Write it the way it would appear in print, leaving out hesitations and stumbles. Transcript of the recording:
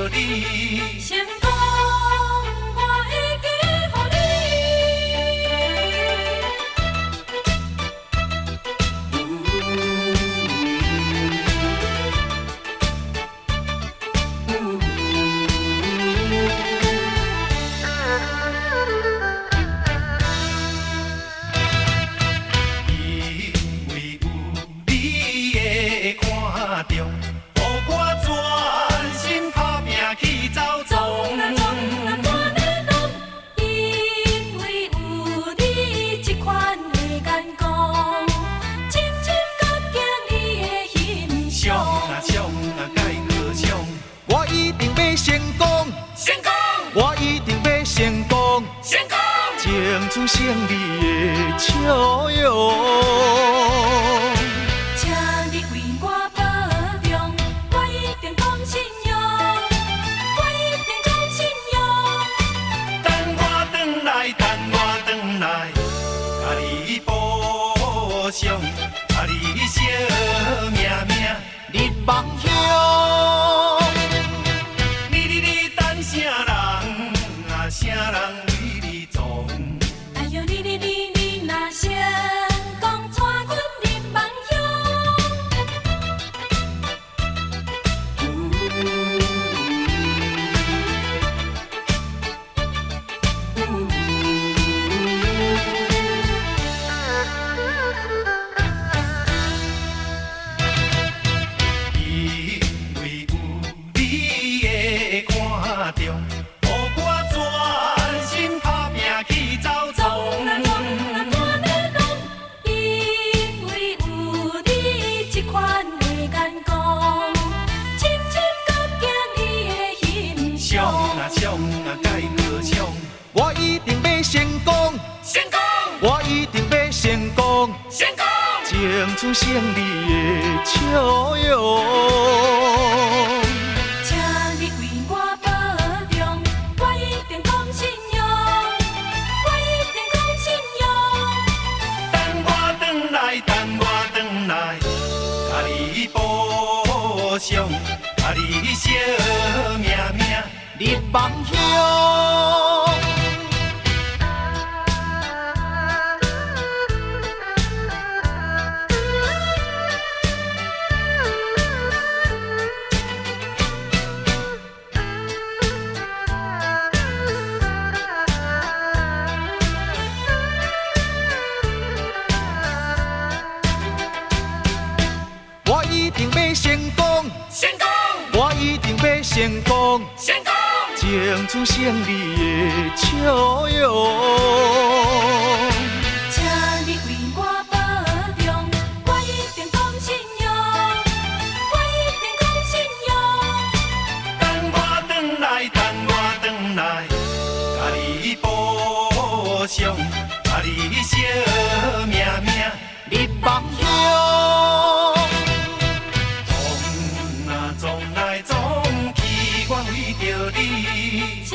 着你。成功，我会记乎因为有你的看重，予我全心打拼去走总啊总啊半日拢，因为有你这款的眼光，深深感激你的欣上赏。啊上啊，该歌唱，我一定要成功，成功，我一定要成功，成功。争取胜利的笑容。请你为我保重，我一定讲信用，我一定讲信用。等我转来，等我转来，甲你保上，甲你惜命命。日梦乡，你等啥人啊？啥人为你撞？哎呦，你若成功，带阮入梦因为有你的看重，予我全心打拼去走总啊总啊半日拢，因为有你这款的眼光，深深感激你的欣上赏。啊上啊，该歌唱，我一定要成功，成功，我一定要成功，成功。争取胜利的笑容。请你为我保重，我一定讲信用，我一定讲信用。等我转来，等我转来，甲你保上，甲你惜命命。日梦乡。我一定要成功，成功，我一定要成功，成功。争取胜利的笑容。请你为我保重，我一定讲信用，我一定讲信用。等我转来，等我转来，甲你保上，甲你惜命命。日梦乡，撞啊撞来撞去，我为着你。情